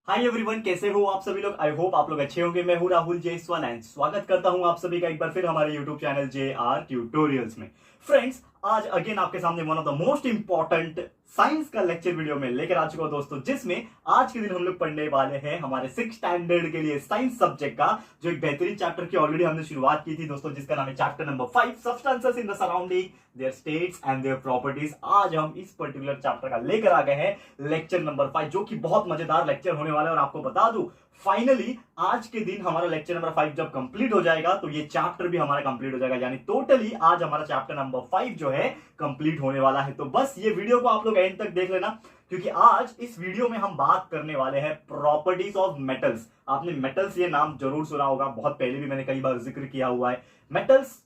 Hi everyone, कैसे हो आप सभी लोग। आई होप आप लोग अच्छे होंगे। मैं हूं राहुल जयसवाल एंड स्वागत करता हूं आप सभी का एक बार फिर हमारे यूट्यूब चैनल JR ट्यूटोरियल्स में। फ्रेंड्स, आज अगेन आपके सामने one of the most important science का लेक्चर वीडियो में लेकर आ चुका हूं दोस्तों, जिसमें आज के दिन हम लोग पढ़ने वाले हैं हमारे 6 स्टैंडर्ड के लिए साइंस सब्जेक्ट का जो एक बेहतरीन चैप्टर की ऑलरेडी हमने शुरुआत की थी दोस्तों, जिसका नाम है chapter number 5 substances in the surrounding their states and their properties. आज हम इस पर्टिकुलर चैप्टर का लेकर आ गए हैं लेक्चर नंबर 5, जो कि बहुत मजेदार लेक्चर होने वाला है। और आपको बता दूं, फाइनली आज के दिन हमारा लेक्चर नंबर 5 जब कंप्लीट हो जाएगा तो ये चैप्टर भी हमारा कंप्लीट हो जाएगा, यानी टोटली आज हमारा चैप्टर नंबर 5 जो है कंप्लीट होने वाला है। तो बस ये वीडियो को आप लोग एंड तक देख लेना, क्योंकि आज इस वीडियो में हम बात करने वाले हैं प्रॉपर्टीज ऑफ मेटल्स। आपने मेटल्स ये नाम जरूर सुना होगा, बहुत पहले भी मैंने कई बार जिक्र किया हुआ है। Metals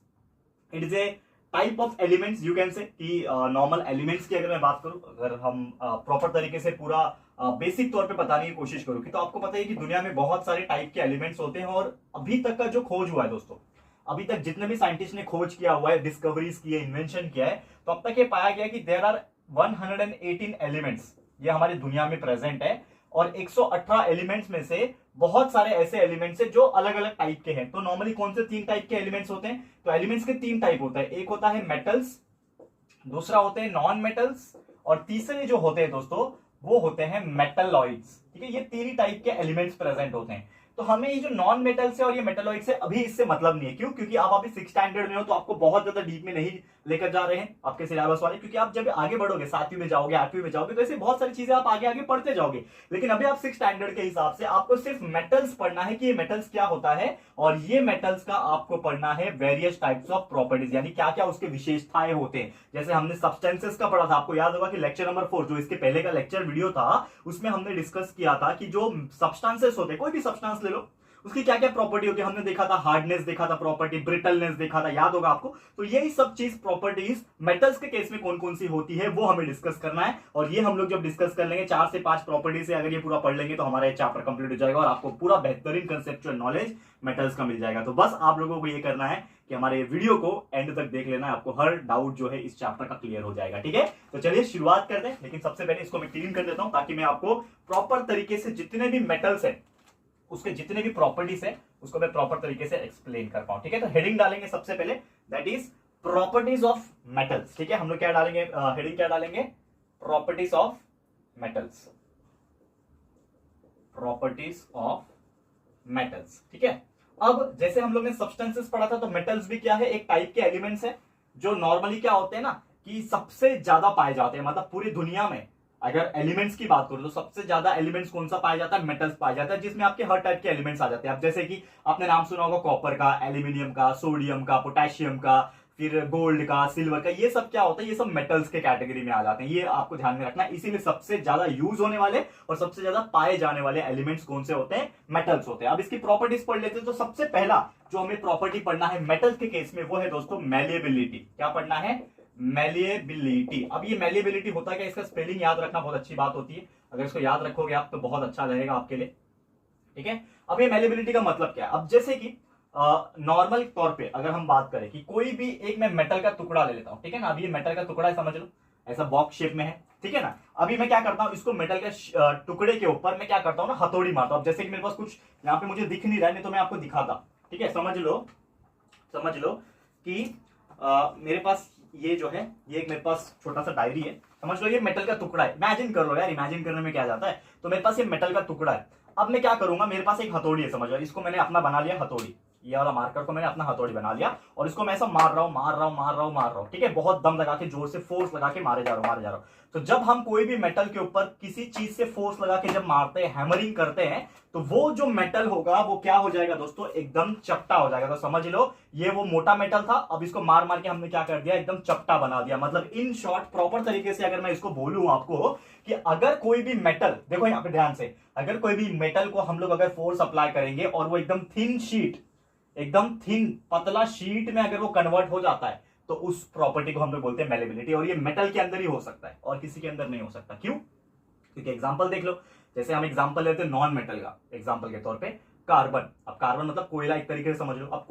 it is a type of elements, you can say कि नॉर्मल एलिमेंट्स की अगर मैं बात करूं, अगर हम प्रॉपर तरीके से पूरा बेसिक तौर पे बताने की कोशिश करूं कि तो आपको पता है कि दुनिया में बहुत सारे टाइप के एलिमेंट्स होते हैं। और अभी तक का जो खोज हुआ है दोस्तों, अभी तक जितने भी साइंटिस्ट ने खोज किया हुआ है, डिस्कवरीज की है, इन्वेंशन किया है, तो अब तक ये पाया गया कि देयर आर 118 एलिमेंट्स ये हमारी दुनिया में प्रेजेंट है। और 118 एलिमेंट्स में से बहुत सारे ऐसे एलिमेंट्स हैं जो अलग अलग टाइप के हैं। तो नॉर्मली कौन से 3 टाइप के एलिमेंट्स होते हैं? तो एलिमेंट्स के 3 टाइप होता है। एक होता है मेटल्स, दूसरा होते हैं नॉन मेटल्स, और तीसरे जो होते हैं दोस्तों वो होते हैं मेटलॉइड्स। ठीक है, ये 3 ही टाइप के एलिमेंट्स प्रेजेंट होते हैं। तो हमें ये जो नॉन मेटल्स है और ये मेटलॉइड्स है, अभी इससे मतलब नहीं है। क्यों? क्योंकि आप अभी 6 स्टैंडर्ड में हो, तो आपको बहुत ज्यादा डीप में नहीं लेकर जा रहे हैं आपके सिलेबस वाले, क्योंकि आप जब आगे बढ़ोगे, 7वीं में जाओगे, 8वीं में जाओगे, तो ऐसे बहुत सारी चीजें आप आगे आगे पढ़ते जाओगे। लेकिन अभी आप 6 स्टैंडर्ड के हिसाब से आपको सिर्फ मेटल्स पढ़ना है कि ये मेटल्स क्या होता है, और ये मेटल्स का आपको पढ़ना है वेरियस टाइप्स ऑफ प्रॉपर्टीज, यानी क्या क्या उसके विशेषताएं होते हैं। जैसे हमने सब्सटेंसेस का पढ़ा था, आपको याद होगा कि लेक्चर नंबर 4 जो इसके पहले का लेक्चर वीडियो था, उसमें हमने डिस्कस किया था कि जो सब्सटेंसेस होते हैं, कोई भी सब्सटेंस ले लो, उसकी क्या क्या प्रॉपर्टी होती है। हमने देखा था हार्डनेस, देखा था प्रॉपर्टी, ब्रिटलनेस देखा था, याद होगा आपको। तो यही सब चीज प्रॉपर्टीज मेटल्स के केस में कौन कौन सी होती है वो हमें डिस्कस करना है। और ये हम लोग जब डिस्कस कर लेंगे 4 से 5 प्रॉपर्टी से, अगर ये पूरा पढ़ लेंगे तो हमारा ये चैप्टर कंप्लीट हो जाएगा और आपको पूरा बेहतरीन कंसेप्चुअल नॉलेज मेटल्स का मिल जाएगा। तो बस आप लोगों को ये करना है कि हमारे वीडियो को एंड तक देख लेना है, आपको हर डाउट जो है इस चैप्टर का क्लियर हो जाएगा। ठीक है, तो चलिए शुरुआत करते हैं। लेकिन सबसे पहले इसको मैं क्लीन कर देता हूं, ताकि मैं आपको प्रॉपर तरीके से जितने भी मेटल्स है उसके जितने भी प्रॉपर्टीज है उसको मैं प्रॉपर तरीके से एक्सप्लेन कर पाऊं। ठीक है, तो हेडिंग डालेंगे सबसे पहले, that is properties of metals. ठीक है, हम लोग क्या डालेंगे, हेडिंग क्या डालेंगे? Properties of metals, properties of metals. ठीक है, अब जैसे हम लोग ने सब्सटेंसेस पढ़ा था, तो मेटल्स भी क्या है, एक टाइप के एलिमेंट्स है जो नॉर्मली क्या होते हैं ना, कि सबसे ज्यादा पाए जाते हैं। मतलब पूरी दुनिया में अगर एलिमेंट्स की बात करो तो सबसे ज्यादा एलिमेंट्स कौन सा पाया जाता है? मेटल्स पाया जाता है, जिसमें आपके हर टाइप के एलिमेंट्स आ जाते हैं। अब जैसे कि आपने नाम सुना होगा कॉपर का, एल्यूमिनियम का, सोडियम का, पोटेशियम का, फिर गोल्ड का, सिल्वर का, ये सब क्या होता है? ये सब मेटल्स के कैटेगरी में आ जाते हैं। ये आपको ध्यान में रखना है। इसीलिए सबसे ज्यादा यूज होने वाले और सबसे ज्यादा पाए जाने वाले एलिमेंट्स कौन से होते हैं? मेटल्स होते हैं। अब इसकी प्रॉपर्टीज पढ़ लेते हैं। तो सबसे पहला जो हमें प्रॉपर्टी पढ़ना है मेटल्स के केस में, वो है दोस्तों मैलिएबिलिटी। क्या पढ़ना है? मैलिएबिलिटी। अब ये मैलिएबिलिटी होता है क्या, इसका स्पेलिंग याद रखना बहुत अच्छी बात होती है। अगर इसको याद रखोगे आप तो बहुत अच्छा रहेगा आपके लिए। ठीक है, अब ये मैलिएबिलिटी का मतलब क्या है? अब जैसे कि नॉर्मल तौर पे अगर हम बात करें कि कोई भी एक मैं मेटल का टुकड़ा ले लेता हूं, ठीक है ना। अभी ये मेटल का टुकड़ा है, समझ लो, ऐसा बॉक्स शेप में है, ठीक है ना। अभी मैं क्या करता हूं, इसको मेटल के टुकड़े के ऊपर मैं क्या करता हूं ना, हथौड़ी मारता हूं। अब जैसे कि मेरे पास कुछ यहाँ पे मुझे दिख नहीं रहा है, नहीं तो मैं आपको दिखाता। ठीक है, समझ लो कि मेरे पास ये जो है, ये एक मेरे पास छोटा सा डायरी है, समझ लो ये मेटल का टुकड़ा है। इमेजिन कर लो यार, इमेजिन करने में क्या जाता है। तो मेरे पास ये मेटल का टुकड़ा है। अब मैं क्या करूंगा, मेरे पास एक हथौड़ी है, समझ लो, इसको मैंने अपना बना लिया हथौड़ी, ये वाला मार्कर को मैंने अपना हथौड़ी बना लिया, और इसको मैं ऐसा मार रहा हूं। ठीक है, बहुत दम लगा के, जोर से फोर्स लगा के मारे जा रहा हूं। तो जब हम कोई भी मेटल के ऊपर किसी चीज से फोर्स लगा के जब मारते हैं, हैमरिंग करते हैं, तो वो जो मेटल होगा वो क्या हो जाएगा दोस्तों? एकदम चपटा हो जाएगा। तो समझ लो ये वो मोटा मेटल था, अब इसको मार मार के हमने क्या कर दिया, एकदम चपटा बना दिया। मतलब इन शॉर्ट प्रॉपर तरीके से अगर मैं इसको बोलूं आपको कि अगर कोई भी मेटल, देखो यहाँ पे ध्यान से, अगर कोई भी मेटल को हम लोग अगर फोर्स अप्लाई करेंगे और वो एकदम थिन शीट, एकदम थिन पतला शीट में अगर वो कन्वर्ट हो जाता है, तो उस प्रॉपर्टी को हम लोग बोलते हैं मैलिएबिलिटी। और ये मेटल के अंदर ही हो सकता है और किसी के अंदर नहीं हो सकता। क्यों? क्योंकि एग्जांपल देख लो, जैसे हम एग्जांपल लेते हैं नॉन मेटल का, एग्जांपल के तौर पे कार्बन। अब कार्बन मतलब कोयला, एक तरीके से समझ लो। अब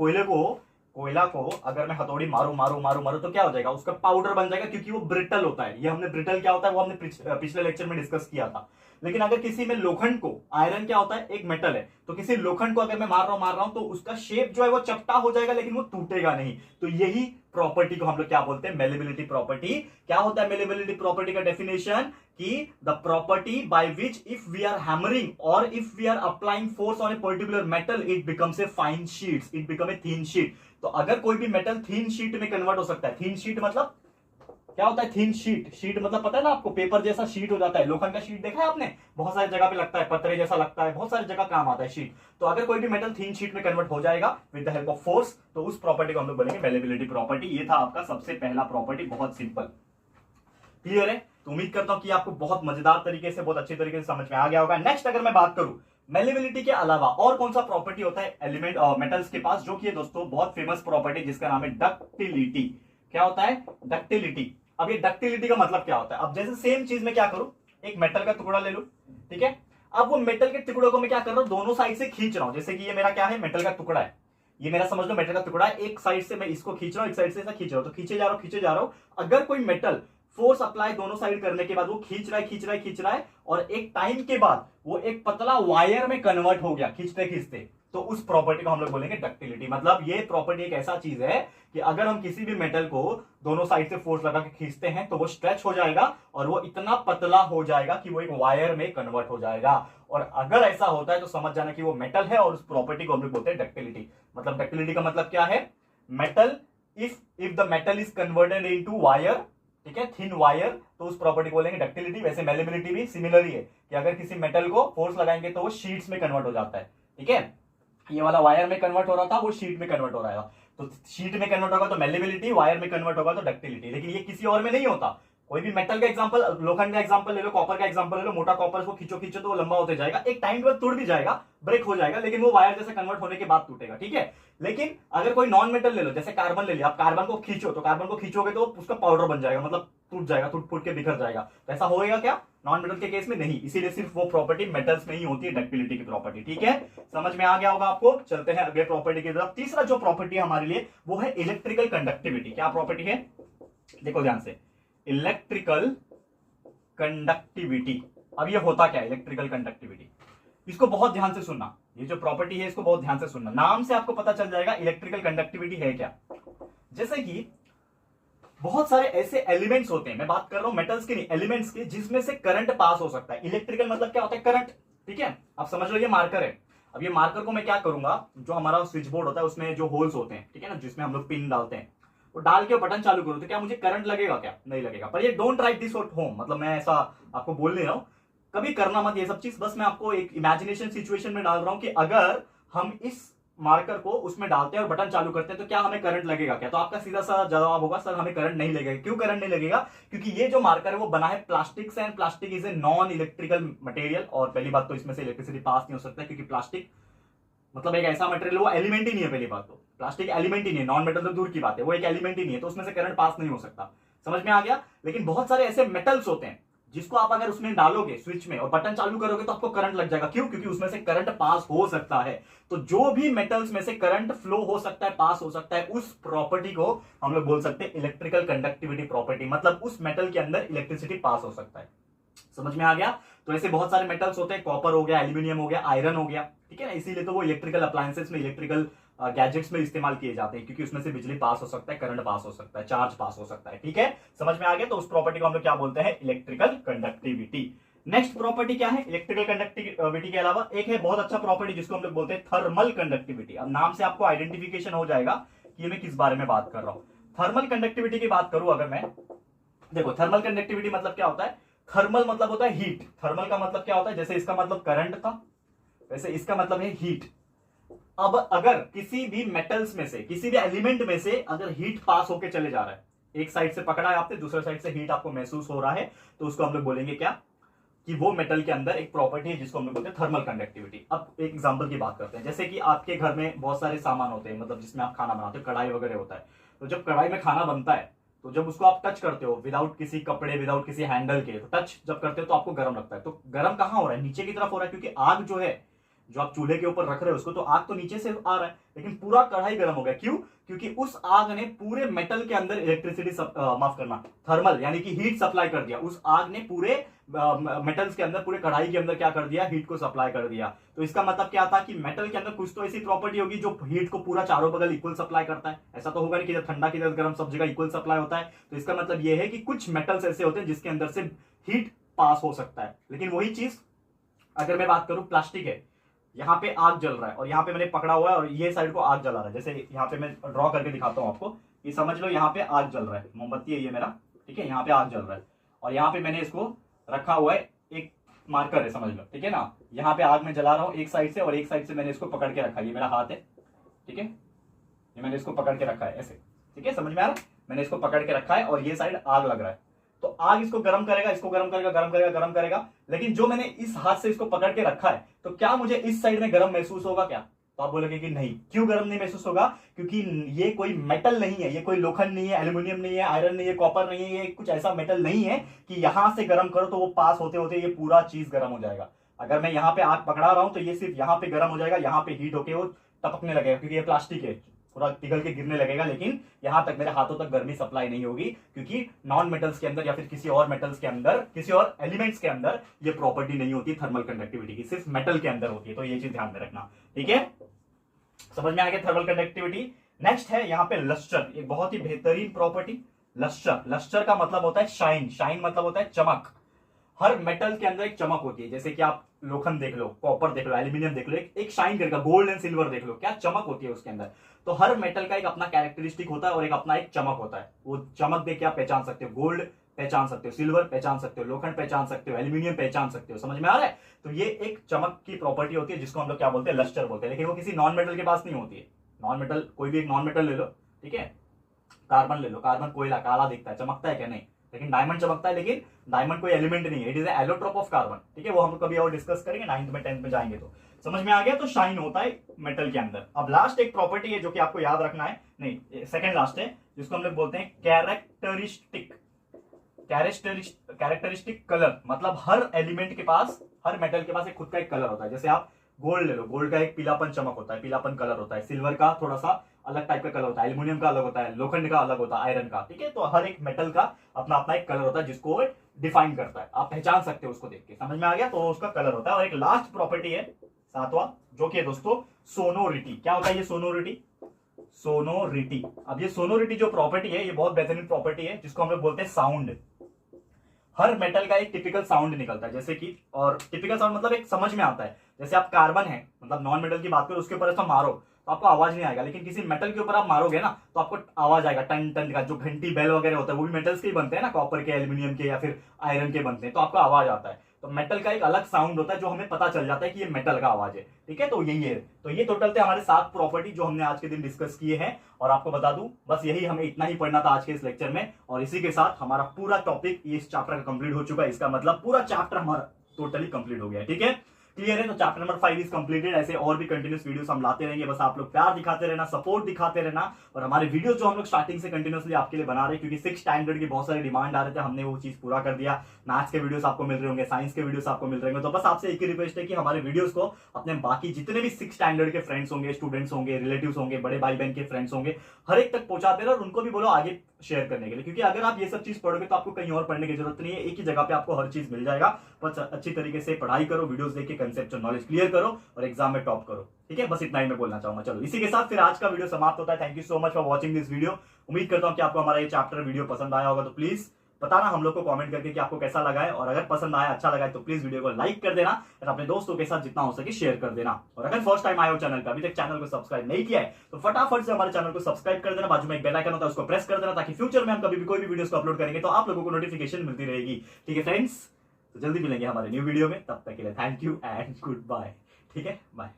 कोयला को अगर मैं हथौड़ी मारू तो क्या हो जाएगा? उसका पाउडर बन जाएगा, क्योंकि वो ब्रिटल होता है। ये हमने ब्रिटल क्या होता है वो हमने पिछले लेक्चर में डिस्कस किया था। लेकिन अगर किसी में लोखंड को, आयरन क्या होता है, एक मेटल है, तो किसी लोखंड को अगर मैं मार रहा हूं तो उसका शेप जो है वो चपटा हो जाएगा लेकिन वो टूटेगा नहीं। तो यही प्रॉपर्टी को हम लोग क्या बोलते हैं, मेलेबिलिटी प्रॉपर्टी। क्या होता है मेलेबिलिटी प्रॉपर्टी का डेफिनेशन, कि the property by which if we are hammering और if we are applying force on a particular metal it becomes a fine sheet, it become a thin sheet. तो अगर कोई भी मेटल थीन शीट में convert हो सकता है, थीन sheet मतलब क्या होता है, थीन शीट, शीट मतलब पता है ना आपको, पेपर जैसा शीट हो जाता है, लोखंड का शीट देखा है आपने, बहुत सारी जगह पे लगता है, पतरे जैसा लगता है, बहुत सारी जगह काम आता है शीट। तो अगर कोई भी मेटल थीन शीट में कन्वर्ट हो जाएगा with the help of force, तो उस प्रॉपर्टी को हम लोग बोलेंगे मेलेबिलिटी प्रॉपर्टी। ये था आपका सबसे पहला प्रॉपर्टी, बहुत सिंपल, क्लियर है। तो उम्मीद करता हूं कि आपको बहुत मजेदार तरीके से, बहुत अच्छे तरीके से समझ में आ गया होगा। नेक्स्ट अगर मैं बात करूं मेलेबिलिटी के अलावा और कौन सा प्रॉपर्टी होता है एलिमेंट और मेटल्स के पास, जो कि है दोस्तों बहुत फेमस प्रॉपर्टी जिसका नाम है डक्टिलिटी। क्या होता है, डक्टिलिटी। अब ये डक्टिलिटी का मतलब क्या होता है, अब जैसे सेम चीज में क्या करूं, एक मेटल का टुकड़ा ले लूं, ठीक है। अब वो मेटल के टुकड़ों को मैं क्या कर रहा हूं, दोनों साइड से खींच रहा हूं। जैसे कि ये मेरा क्या है, मेटल का टुकड़ा है, ये मेरा समझ लो मेटल का टुकड़ा है, एक साइड से मैं इसको खींच रहा हूं, एक साइड से ऐसा खींच रहा हूं, तो खींचे जा रहा हूं, खींचे जा रहा हूं। अगर कोई मेटल फोर्स अप्लाई दोनों साइड करने के बाद वो खींच रहा है, खींच रहा है, खींच रहा है, और एक टाइम के बाद वो एक पतला वायर में कन्वर्ट हो गया खींचते खींचते, तो उस प्रॉपर्टी को हम लोग बोलेंगे डक्टिलिटी। मतलब ये प्रॉपर्टी एक ऐसा चीज है कि अगर हम किसी भी मेटल को दोनों साइड से फोर्स लगा के खींचते हैं तो वो स्ट्रेच हो जाएगा और वो इतना पतला हो जाएगा कि वो एक वायर में कन्वर्ट हो जाएगा। और अगर ऐसा होता है तो समझ जाना कि वो मेटल है, और उस प्रॉपर्टी को हम लोग बोलते हैं डक्टिलिटी। मतलब डक्टिलिटी का मतलब क्या है, metal if the metal is converted into wire, ठीक है, थिन वायर, तो उस प्रॉपर्टी को बोलेंगे डक्टिलिटी। वैसे मेलेबिलिटी भी सिमिलर ही है कि अगर किसी मेटल को फोर्स लगाएंगे तो वो शीट्स में कन्वर्ट हो जाता है, ठीक है। ये वाला वायर में कन्वर्ट हो रहा था, वो शीट में कन्वर्ट हो रहा है, तो शीट में कन्वर्ट होगा तो मेलेबिलिटी, वायर में कन्वर्ट होगा तो डक्टिलिटी। लेकिन ये किसी और में नहीं होता। कोई भी मेटल का एग्जांपल, लोखंड का एग्जांपल ले लो, कॉपर का एग्जांपल ले लो, मोटा कॉपर को खींचो खींचो तो वो लंबा होते जाएगा, एक टाइम के बाद टूट भी जाएगा, ब्रेक हो जाएगा, लेकिन वो वायर जैसे कन्वर्ट होने के बाद टूटेगा, ठीक है। लेकिन अगर कोई नॉन मेटल ले लो, जैसे कार्बन ले लिया, आप कार्बन को खींचो, तो कार्बन को खींचोगे तो उसका पाउडर बन जाएगा, मतलब टूट जाएगा, टूट फूट के बिखर जाएगा। तो ऐसा होएगा क्या, नॉन मेटल के केस में नहीं। इसीलिए सिर्फ वो प्रॉपर्टी मेटल्स में ही होती है, डक्टिलिटी की प्रॉपर्टी, ठीक है। समझ में आ गया होगा आपको। चलते हैं अगले प्रॉपर्टी की तरफ। तीसरा जो प्रॉपर्टी हमारे लिए वो है इलेक्ट्रिकल कंडक्टिविटी। क्या प्रॉपर्टी है, देखो ध्यान से, इलेक्ट्रिकल कंडक्टिविटी। अब ये होता क्या है इलेक्ट्रिकल कंडक्टिविटी, इसको बहुत ध्यान से सुनना, ये जो प्रॉपर्टी है इसको बहुत ध्यान से सुनना, नाम से आपको पता चल जाएगा इलेक्ट्रिकल कंडक्टिविटी है क्या। जैसे कि बहुत सारे ऐसे एलिमेंट्स होते हैं, मैं बात कर रहा हूं मेटल्स के नहीं, एलिमेंट्स के, जिसमें से करंट पास हो सकता है। इलेक्ट्रिकल मतलब क्या होता है, करंट, ठीक है। आप समझ लो ये मार्कर है, अब ये मार्कर को मैं क्या करूंगा, जो हमारा स्विच बोर्ड होता है उसमें जो होल्स होते हैं, ठीक है ना, जिसमें हम लोग पिन डालते हैं, वो डाल के बटन चालू करूं तो क्या मुझे करंट लगेगा, क्या नहीं लगेगा। पर ये don't write this at home, मतलब मैं ऐसा आपको बोल नहीं रहा हूं, कभी करना मत ये सब चीज, बस मैं आपको एक इमेजिनेशन सिचुएशन में डाल रहा हूं कि अगर हम इस मार्कर को उसमें डालते हैं और बटन चालू करते हैं तो क्या हमें करंट लगेगा क्या। तो आपका सीधा सा जवाब होगा सर हमें करंट नहीं लगेगा। क्यों करंट नहीं लगेगा, क्योंकि ये जो मार्कर है वो बना है प्लास्टिक से, and plastic is a non electrical material, और पहली बात तो इसमें से इलेक्ट्रिसिटी पास नहीं हो सकता क्योंकि प्लास्टिक मतलब एक ऐसा मटेरियल, वो एलिमेंट ही नहीं है। पहली बात तो प्लास्टिक एलिमेंट ही नहीं है, नॉन मेटल तो दूर की बात है, वो एक एलिमेंट ही नहीं है, तो उसमें से करंट पास नहीं हो सकता। समझ में आ गया। लेकिन बहुत सारे ऐसे मेटल्स होते हैं जिसको आप अगर उसमें डालोगे स्विच में और बटन चालू करोगे तो आपको करंट लग जाएगा। क्यों, क्योंकि उसमें से करंट पास हो सकता है। तो जो भी मेटल्स में से करंट फ्लो हो सकता है, पास हो सकता है, उस प्रॉपर्टी को हम लोग बोल सकते हैं इलेक्ट्रिकल कंडक्टिविटी प्रॉपर्टी। मतलब उस मेटल के अंदर इलेक्ट्रिसिटी पास हो सकता है। समझ में आ गया। तो ऐसे बहुत सारे मेटल्स होते हैं, कॉपर हो गया, एल्यूमिनियम हो गया, आयरन हो गया, ठीक है ना। इसीलिए तो वो इलेक्ट्रिकल अप्लायंसेस में, इलेक्ट्रिकल गैजेट्स में इस्तेमाल किए जाते हैं, क्योंकि उसमें से बिजली पास हो सकता है, करंट पास हो सकता है, चार्ज पास हो सकता है, ठीक है। समझ में आ गया। तो उस प्रॉपर्टी को हम लोग क्या बोलते हैं, इलेक्ट्रिकल कंडक्टिविटी। नेक्स्ट प्रॉपर्टी क्या है इलेक्ट्रिकल कंडक्टिविटी के अलावा, एक है बहुत अच्छा प्रॉपर्टी जिसको हम लोग बोलते हैं थर्मल कंडक्टिविटी। अब नाम से आपको आइडेंटिफिकेशन हो जाएगा कि मैं किस बारे में बात कर रहा हूं। थर्मल कंडक्टिविटी की बात करूं अगर मैं, देखो थर्मल कंडक्टिविटी मतलब क्या होता है, थर्मल मतलब होता है हीट। थर्मल का मतलब क्या होता है, जैसे इसका मतलब करंट था वैसे इसका मतलब है हीट। अब अगर किसी भी मेटल्स में से, किसी भी एलिमेंट में से अगर हीट पास होके चले जा रहा है, एक साइड से पकड़ा है आपने, दूसरे साइड से हीट आपको महसूस हो रहा है, तो उसको हम लोग बोलेंगे क्या, कि वो मेटल के अंदर एक प्रॉपर्टी है जिसको हम लोग बोलते हैं थर्मल कंडक्टिविटी। अब एक एग्जांपल की बात करते हैं, जैसे कि आपके घर में बहुत सारे सामान होते हैं, मतलब जिसमें आप खाना बनाते हो, कढ़ाई वगैरह होता है। तो जब कढ़ाई में खाना बनता है तो जब उसको आप टच करते हो विदाउट किसी कपड़े, विदाउट किसी हैंडल के, तो टच जब करते हो तो आपको गर्म लगता है। तो गर्म कहां हो रहा है, नीचे की तरफ हो रहा है, क्योंकि आग जो है, जो आप चूल्हे के ऊपर रख रहे हो उसको, तो आग तो नीचे से आ रहा है, लेकिन पूरा कढ़ाई गर्म हो गया। क्यों, क्योंकि उस आग ने पूरे मेटल के अंदर इलेक्ट्रिसिटी माफ करना, थर्मल यानी कि हीट सप्लाई कर दिया। उस आग ने पूरे मेटल्स के अंदर, पूरे कढ़ाई के अंदर क्या कर दिया, हीट को सप्लाई कर दिया। तो इसका मतलब क्या था कि मेटल के अंदर कुछ तो ऐसी प्रॉपर्टी होगी जो हीट को पूरा चारों बगल इक्वल सप्लाई करता है। ऐसा तो होगा नहीं कि जब ठंडा किधर गर्म सब जगह इक्वल सप्लाई होता है। तो इसका मतलब यह है कि कुछ मेटल्स ऐसे होते हैं जिसके अंदर से हीट पास हो सकता है। लेकिन वही चीज अगर मैं बात करूं, प्लास्टिक है, यहाँ पे आग जल रहा है और यहाँ पे मैंने पकड़ा हुआ है और ये साइड को आग जला रहा है। जैसे यहाँ पे मैं ड्रॉ करके दिखाता हूँ आपको, ये समझ लो यहाँ पे आग जल रहा है, मोमबत्ती है ये मेरा, ठीक है, यहाँ पे आग जल रहा है और यहाँ पे मैंने इसको रखा हुआ है, एक मार्कर है समझ लो, ठीक है ना। यहाँ पे आग में जला रहा हूँ एक साइड से और एक साइड से मैंने इसको पकड़ के रखा है, ये मेरा हाथ है, ठीक है, ये मैंने इसको पकड़ के रखा है ऐसे, ठीक है, समझ में आ रहा है, मैंने इसको पकड़ के रखा है और ये साइड आग लग रहा है। तो आग इसको गर्म करेगा, इसको गर्म करेगा, गर्म करेगा, गर्म करेगा, लेकिन जो मैंने इस हाथ से इसको पकड़ के रखा है, तो क्या मुझे इस साइड में गर्म महसूस होगा क्या? तो आप बोलोगे कि नहीं। क्यों गर्म नहीं महसूस होगा? क्योंकि ये कोई मेटल नहीं है, ये कोई लोखंड नहीं है, एल्यूमिनियम नहीं है, आयरन नहीं है, कॉपर नहीं है, ये कुछ ऐसा मेटल नहीं है कि यहां से गर्म करो तो वो पास होते होते ये पूरा चीज गर्म हो जाएगा। अगर मैं यहाँ पे आग पकड़ा रहा हूं तो ये सिर्फ यहाँ पे गर्म हो जाएगा, यहाँ पे हीट होके वो टपकने लगेगा क्योंकि ये प्लास्टिक है, पूरा पिघल के गिरने लगेगा, लेकिन यहां तक मेरे हाथों तक गर्मी सप्लाई नहीं होगी क्योंकि नॉन मेटल्स के अंदर या फिर किसी और मेटल्स के अंदर, किसी और एलिमेंट्स के अंदर ये प्रॉपर्टी नहीं होती थर्मल कंडक्टिविटी की, सिर्फ मेटल के अंदर होती है। तो ये चीज ध्यान में रखना, ठीक है, समझ में आ गया थर्मल कंडक्टिविटी। नेक्स्ट है यहाँ पे लस्टर, एक बहुत ही बेहतरीन प्रॉपर्टी, लस्टर। लस्टर का मतलब होता है शाइन, शाइन मतलब होता है चमक। हर मेटल के अंदर एक चमक होती है, जैसे कि आप लोखंड देख लो, कॉपर देख लो, एल्यूमिनियम देख लो, एक शाइन करेगा, गोल्ड एंड सिल्वर देख लो, क्या चमक होती है उसके अंदर। तो हर मेटल का एक अपना कैरेक्टरिस्टिक होता है और एक अपना एक चमक होता है। वो चमक देख के आप पहचान सकते हो, गोल्ड पहचान सकते हो, सिल्वर पहचान सकते हो, लोखंड पहचान सकते हो, एल्यूमिनियम पहचान सकते हो, समझ में आ रहा है। तो ये एक चमक की प्रॉपर्टी होती है जिसको हम लोग क्या बोलते हैं, लस्टर बोलते हैं। लेकिन वो किसी नॉन मेटल के पास नहीं होती है। नॉन मेटल, कोई भी एक नॉन मेटल ले लो, ठीक है, कार्बन ले लो, कार्बन कोयला काला दिखता है, चमकता है क्या? नहीं। लेकिन डायमंड चमकता है, लेकिन डायमंड कोई एलिमेंट नहीं है, it is allotrope of carbon, ठीक है, वो हम कभी और डिस्कस करेंगे 9th में 10th में जाएंगे तो। समझ में आ गया। तो शाइन होता है मेटल के अंदर। अब लास्ट एक प्रॉपर्टी है जो कि आपको याद रखना है, नहीं सेकंड लास्ट है, जिसको हम लोग बोलते हैं कैरेक्टरिस्टिक। कैरेक्टरिस्टिक कलर मतलब हर एलिमेंट के पास, हर मेटल के पास एक खुद का एक कलर होता है। जैसे आप गोल्ड ले लो, गोल्ड का एक पीलापन चमक होता है, पीलापन कलर होता है, सिल्वर का थोड़ा सा अलग टाइप का कलर होता है, एल्यूमिनियम का अलग होता है, लोखंड का अलग होता है, आयरन का, ठीक है। तो हर एक मेटल का अपना अपना एक कलर होता है जिसको डिफाइन करता है, आप पहचान सकते हो उसको देख के, समझ में आ गया। तो उसका कलर होता है। और एक लास्ट प्रॉपर्टी है सातवां, जो कि है दोस्तों सोनोरिटी। क्या होता है ये सोनोरिटी? सोनोरिटी। अब ये सोनोरिटी जो प्रॉपर्टी है, ये बहुत बेहतरीन प्रॉपर्टी है जिसको हम लोग बोलते हैं साउंड। हर मेटल का एक टिपिकल साउंड निकलता है, जैसे कि, और टिपिकल साउंड मतलब एक समझ में आता है, जैसे आप कार्बन है, मतलब नॉन मेटल की बात करो, उसके ऊपर ऐसा मारो तो आपको आवाज नहीं आएगा, लेकिन किसी मेटल के ऊपर आप मारोगे ना तो आपको आवाज आएगा, टन टन का। जो घंटी बेल वगैरह होता है वो भी मेटल्स के ही बनते हैं ना, कॉपर के, एल्यूमिनियम के या फिर आयरन के बनते हैं, तो आपको आवाज आता है। तो मेटल का एक अलग साउंड होता है जो हमें पता चल जाता है कि ये मेटल का आवाज है, ठीक है। तो यही है। तो ये टोटल थे हमारे 7 प्रॉपर्टी जो हमने आज के दिन डिस्कस किए हैं। और आपको बता दूं, बस यही हमें इतना ही पढ़ना था आज के इस लेक्चर में, और इसी के साथ हमारा पूरा टॉपिक इस चैप्टर का कंप्लीट हो चुका है। इसका मतलब पूरा चैप्टर हमारा टोटली कंप्लीट हो गया है, ठीक है, क्लियर है। तो चैप्टर नंबर 5 इज कंप्लीटेड। ऐसे और भी कंटिन्यूस वीडियोस हम लाते रहेंगे, बस आप लोग प्यार दिखाते रहना, सपोर्ट दिखाते रहना। और हमारे वीडियोस जो हम लोग स्टार्टिंग से कंटिन्यूसली आपके लिए बना रहे हैं, क्योंकि 6th स्टैंडर्ड की बहुत सारे डिमांड आ रहे थे, हमने वो चीज पूरा कर दिया। मैथ्स के वीडियोस आपको मिल रहे होंगे, साइंस के वीडियोस आपको मिल रहे होंगे। तो बस आपसे एक ही रिक्वेस्ट है कि हमारे वीडियोस को अपने बाकी जितने भी 6th स्टैंडर्ड के फ्रेंड्स होंगे, स्टूडेंट्स होंगे, रिलेटिव्स होंगे, बड़े भाई बहन के फ्रेंड्स होंगे, हर एक तक पहुंचाते रहो और उनको भी बोलो आगे शेयर करने के लिए। क्योंकि अगर आप ये सब चीज पढ़ोगे तो आपको कहीं और पढ़ने की जरूरत नहीं है, एक ही जगह पे आपको हर चीज मिल जाएगा। बस अच्छी तरीके से पढ़ाई करो, वीडियोस देख के कंसेप्चुअल नॉलेज क्लियर करो और एग्जाम में टॉप करो, ठीक है। बस इतना ही मैं बोलना चाहूंगा। चलो इसी के साथ फिर आज का वीडियो समाप्त होता है। Thank you so much for watching this video. उम्मीद करता हूं कि आपको हमारा ये चैप्टर वीडियो पसंद आया होगा। तो प्लीज बताना हम लोग को कमेंट करके कि आपको कैसा लगा है, और अगर पसंद आया, अच्छा लगा है, तो प्लीज वीडियो को लाइक कर देना और अपने दोस्तों के साथ जितना हो सके शेयर कर देना। और अगर फर्स्ट टाइम आए हो चैनल पे, अभी तक चैनल को सब्सक्राइब नहीं किया है, तो फटाफट से हमारे चैनल को सब्सक्राइब कर देना। बाजू में एक बेल आइकन होता है, उसको प्रेस कर देना, ताकि फ्यूचर में हम कभी भी कोई भी वीडियोस को अपलोड करेंगे तो आप लोगों को नोटिफिकेशन मिलती रहेगी, ठीक है फ्रेंड्स। तो जल्दी मिलेंगे हमारे न्यू वीडियो में, तब तक के लिए thank you and goodbye, ठीक है, बाय।